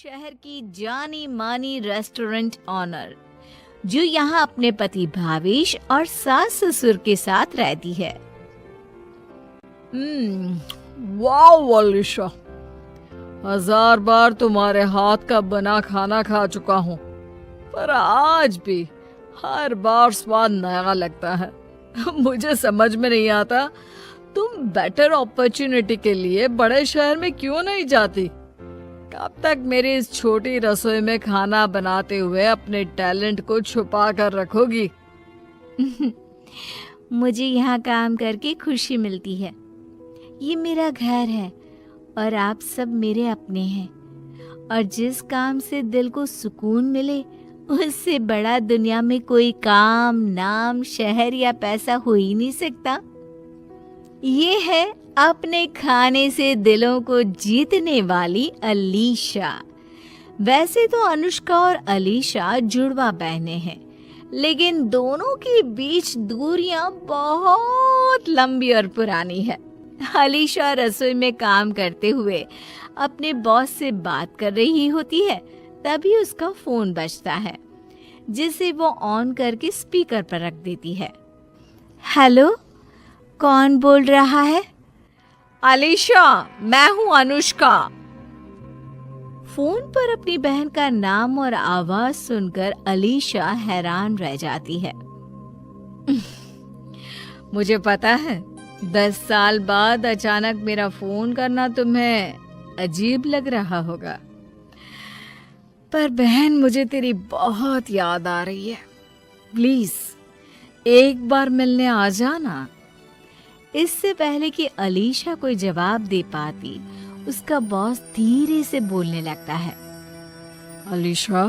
शहर की जानी मानी रेस्टोरेंट ऑनर जो यहाँ अपने पति भावेश और सास ससुर के साथ रहती है। वाह अलीशा, 1000 बार तुम्हारे हाथ का बना खाना खा चुका हूँ, पर आज भी हर बार स्वाद नया लगता है। मुझे समझ में नहीं आता तुम बेटर अपॉर्चुनिटी के लिए बड़े शहर में क्यों नहीं जाती। कब तक मेरी इस छोटी रसोई में खाना बनाते हुए अपने टैलेंट को छुपा कर रखोगी? मुझे यहाँ काम करके खुशी मिलती है। ये मेरा घर है और आप सब मेरे अपने हैं, और जिस काम से दिल को सुकून मिले उससे बड़ा दुनिया में कोई काम, नाम, शहर या पैसा हो ही नहीं सकता। ये है अपने खाने से दिलों को जीतने वाली अलीशा। वैसे तो अनुष्का और अलीशा जुड़वा बहनें हैं, लेकिन दोनों के बीच दूरियां बहुत लंबी और पुरानी है। अलीशा रसोई में काम करते हुए अपने बॉस से बात कर रही होती है, तभी उसका फोन बजता है, जिसे वो ऑन करके स्पीकर पर रख देती है। हेलो, कौन बोल रहा है? अलीशा, मैं हूँ अनुष्का। फोन पर अपनी बहन का नाम और आवाज सुनकर अलीशा हैरान रह जाती है। मुझे पता है 10 साल बाद अचानक मेरा फोन करना तुम्हें अजीब लग रहा होगा, पर बहन मुझे तेरी बहुत याद आ रही है। प्लीज एक बार मिलने आ जाना। इससे पहले कि अलीशा कोई जवाब दे पाती, उसका बॉस धीरे से बोलने लगता है। अलीशा,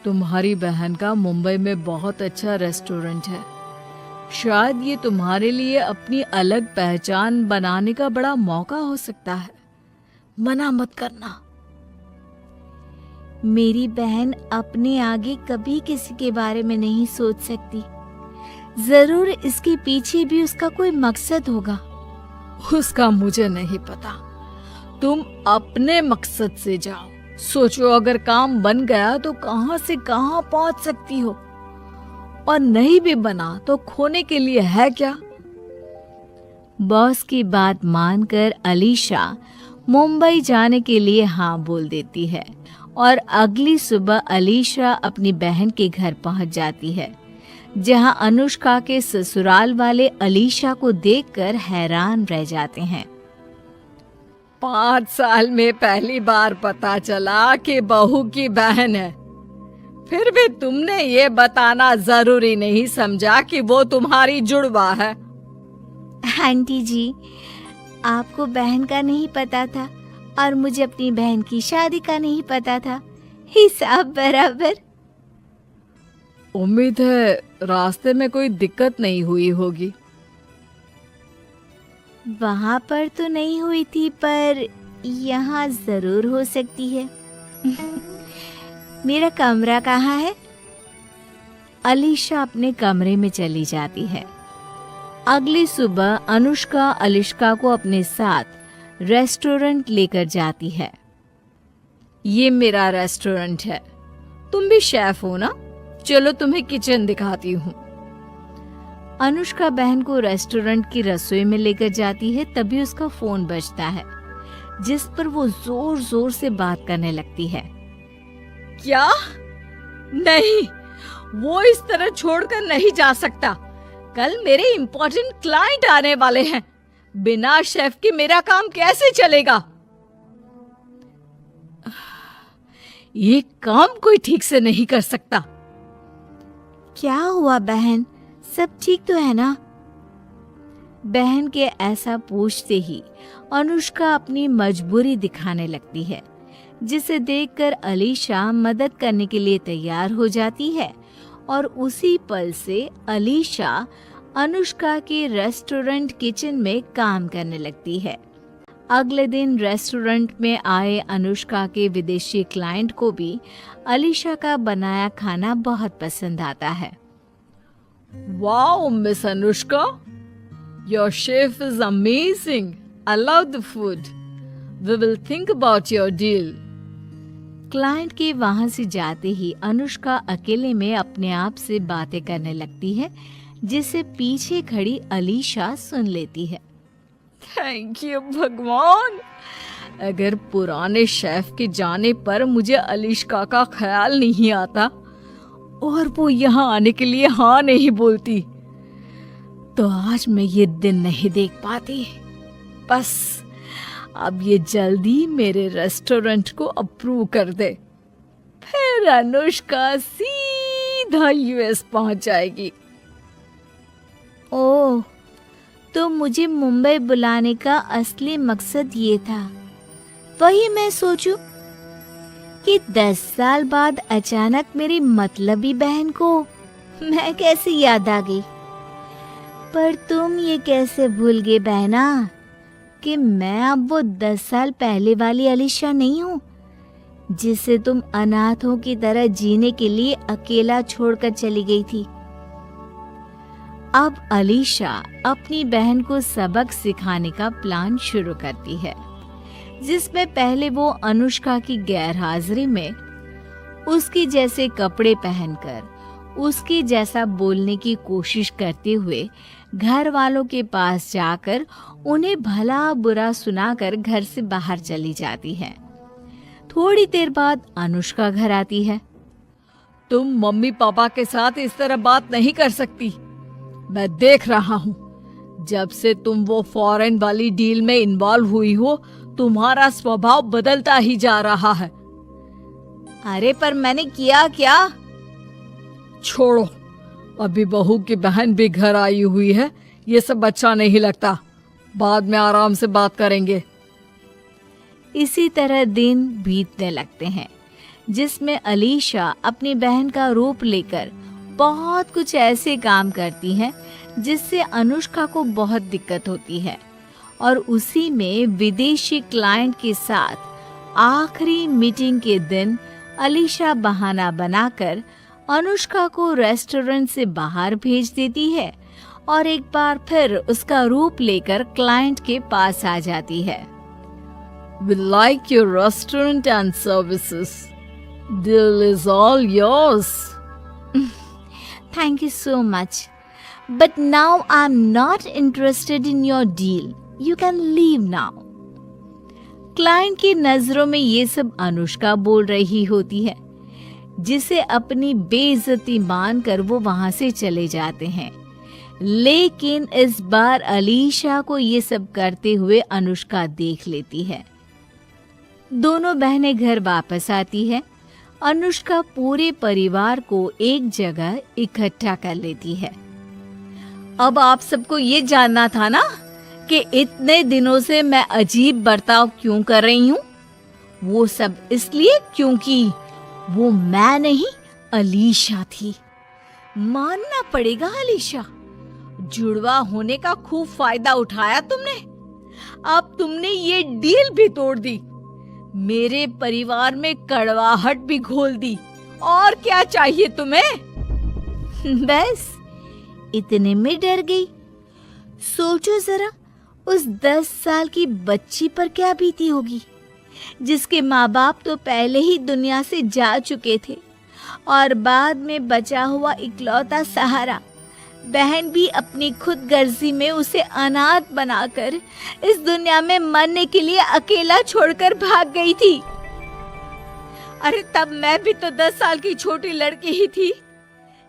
तुम्हारी बहन का मुंबई में बहुत अच्छा रेस्टोरेंट है। शायद ये तुम्हारे लिए अपनी अलग पहचान बनाने का बड़ा मौका हो सकता है। मना मत करना। मेरी बहन अपने आगे कभी किसी के बारे में नहीं सोच सकती। जरूर इसके पीछे भी उसका कोई मकसद होगा। उसका मुझे नहीं पता। तुम अपने मकसद से जाओ। सोचो, अगर काम बन गया तो कहां से कहां पहुंच सकती हो, और नहीं भी बना तो खोने के लिए है क्या? बॉस की बात मानकर अलीशा मुंबई जाने के लिए हाँ बोल देती है, और अगली सुबह अलीशा अपनी बहन के घर पहुंच जाती है, जहां अनुष्का के ससुराल वाले अलीशा को देखकर हैरान रह जाते हैं। 5 साल में पहली बार पता चला कि बहू की बहन है, फिर भी तुमने ये बताना जरूरी नहीं समझा कि वो तुम्हारी जुड़वा है। आंटी जी, आपको बहन का नहीं पता था और मुझे अपनी बहन की शादी का नहीं पता था। हिसाब बराबर। उम्मीद है रास्ते में कोई दिक्कत नहीं हुई होगी। वहां पर तो नहीं हुई थी, पर यहाँ जरूर हो सकती है। मेरा कमरा कहाँ है? अलीशा अपने कमरे में चली जाती है। अगली सुबह अनुष्का अलीशा को अपने साथ रेस्टोरेंट लेकर जाती है। ये मेरा रेस्टोरेंट है, तुम भी शेफ हो ना? चलो तुम्हें किचन दिखाती हूँ। अनुष्का बहन को रेस्टोरेंट की रसोई में लेकर जाती है, तभी उसका फोन बजता है, जिस पर वो जोर जोर से बात करने लगती है। क्या? नहीं, वो इस तरह छोड़कर नहीं जा सकता। कल मेरे इम्पोर्टेंट क्लाइंट आने वाले हैं। बिना शेफ के मेरा काम कैसे चलेगा? ये काम कोई ठीक से नहीं कर सकता। क्या हुआ बहन, सब ठीक तो है ना? बहन के ऐसा पूछते ही अनुष्का अपनी मजबूरी दिखाने लगती है, जिसे देखकर अलीशा मदद करने के लिए तैयार हो जाती है, और उसी पल से अलीशा अनुष्का के रेस्टोरेंट किचन में काम करने लगती है। अगले दिन रेस्टोरेंट में आए अनुष्का के विदेशी क्लाइंट को भी अलीशा का बनाया खाना बहुत पसंद आता है। Wow miss Anushka, your chef is amazing. I love the food. We will think about your deal. Client के वहां से जाते ही अनुष्का अकेले में अपने आप से बातें करने लगती है, जिसे पीछे खड़ी अलीशा सुन लेती है। थैंक यू भगवान, अगर पुराने शेफ के जाने पर मुझे अलीशा का ख्याल नहीं आता और वो यहाँ आने के लिए हाँ नहीं बोलती, तो आज मैं ये दिन नहीं देख पाती। बस अब ये जल्दी मेरे रेस्टोरेंट को अप्रूव कर दे, फिर अनुष्का सीधा यूएस पहुंच जाएगी। ओह, तो मुझे मुंबई बुलाने का असली मकसद ये था। वही मैं सोचूं कि 10 साल बाद अचानक मेरी मतलबी बहन को मैं कैसे याद आ गई। पर तुम ये कैसे भूल गए बहना कि मैं अब वो 10 साल पहले वाली अलीशा नहीं हूँ, जिसे तुम अनाथों की तरह जीने के लिए अकेला छोड़कर चली गई थी। अब अलीशा अपनी बहन को सबक सिखाने का प्लान शुरू करती है, जिसमें पहले वो अनुष्का की गैरहाजिरी में उसकी जैसे कपड़े पहनकर, उसकी जैसा बोलने की कोशिश करते हुए घर वालों के पास जाकर उन्हें भला बुरा सुनाकर घर से बाहर चली जाती है। थोड़ी देर बाद अनुष्का घर आती है। तुम मम्मी पापा के साथ इस तरह बात नहीं कर सकती। मैं देख रहा हूँ, जब से तुम वो फॉरेन वाली डील में इन्वॉल्व हुई हो, तुम्हारा स्वभाव बदलता ही जा रहा है। अरे पर मैंने किया क्या? छोड़ो, अभी बहू की बहन भी घर आई हुई है, ये सब अच्छा नहीं लगता। बाद में आराम से बात करेंगे। इसी तरह दिन बीतने लगते हैं, जिसमें अलीशा अपनी बहन का रूप लेकर बहुत कुछ ऐसे काम करती है जिससे अनुष्का को बहुत दिक्कत होती है। और उसी में विदेशी क्लाइंट के साथ आखिरी मीटिंग के दिन अलीशा बहाना बनाकर अनुष्का को रेस्टोरेंट से बाहर भेज देती है और एक बार फिर उसका रूप लेकर क्लाइंट के पास आ जाती है। We like your restaurant and services. Deal is all yours. Thank you so much. But now I'm not interested in your deal. You can leave now. Client की नजरों में ये सब अनुष्का बोल रही होती है, जिसे अपनी बेइज्जती मानकर वो वहां से चले जाते हैं। लेकिन इस बार अलीशा को ये सब करते हुए अनुष्का देख लेती है। दोनों बहनें घर वापस आती है। अनुष्का पूरे परिवार को एक जगह इकट्ठा कर लेती है। अब आप सबको ये जानना था ना कि इतने दिनों से मैं अजीब बर्ताव क्यों कर रही हूँ। वो सब इसलिए क्योंकि वो मैं नहीं, अलीशा थी। मानना पड़ेगा अलीशा, जुड़वा होने का खूब फायदा उठाया तुमने। अब तुमने ये डील भी तोड़ दी, मेरे परिवार में कड़वाहट भी घोल दी। और क्या चाहिए तुम्हें? बस इतने में डर गई। सोचो जरा, उस 10 साल की बच्ची पर क्या बीती होगी, जिसके माँ बाप तो पहले ही दुनिया से जा चुके थे और बाद में बचा हुआ इकलौता सहारा बहन भी अपनी खुद गर्जी में उसे अनाथ बनाकर इस दुनिया में मरने के लिए अकेला छोड़कर भाग गई थी। अरे तब मैं भी तो 10 साल की छोटी लड़की ही थी,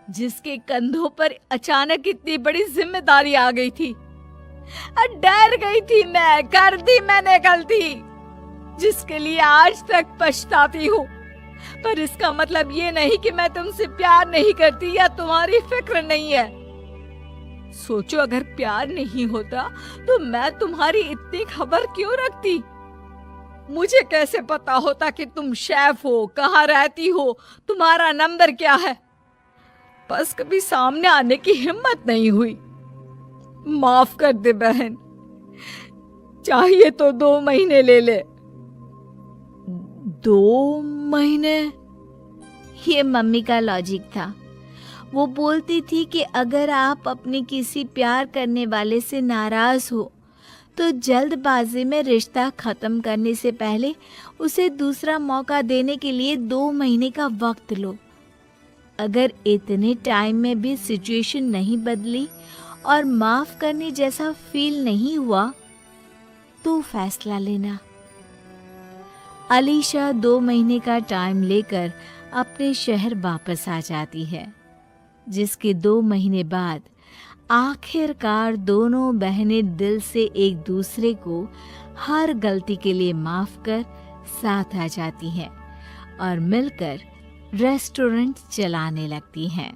जिसके कंधों पर अचानक इतनी बड़ी जिम्मेदारी आ गई थी। डर गई थी मैं, कर दी मैंने गलती, जिसके लिए आज तक पछताती हूँ। पर इसका मतलब ये नहीं कि मैं तुमसे प्यार नहीं करती या तुम्हारी फिक्र नहीं है। सोचो, अगर प्यार नहीं होता तो मैं तुम्हारी इतनी खबर क्यों रखती? मुझे कैसे पता होता कि तुम शेफ हो, कहाँ रहती हो, तुम्हारा नंबर क्या है? बस कभी सामने आने की हिम्मत नहीं हुई। माफ कर दे बहन, चाहिए तो 2 महीने ले ले। 2 महीने? ये मम्मी का लॉजिक था। वो बोलती थी कि अगर आप अपने किसी प्यार करने वाले से नाराज हो तो जल्दबाजी में रिश्ता खत्म करने से पहले उसे दूसरा मौका देने के लिए 2 महीने का वक्त लो। अगर इतने टाइम में भी सिचुएशन नहीं बदली और माफ करने जैसा फील नहीं हुआ तो फैसला लेना। अलीशा 2 महीने का टाइम लेकर अपने शहर वापस आ जाती है, जिसके 2 महीने बाद आखिरकार दोनों बहनें दिल से एक दूसरे को हर गलती के लिए माफ कर साथ आ जाती हैं और मिलकर रेस्टोरेंट चलाने लगती हैं।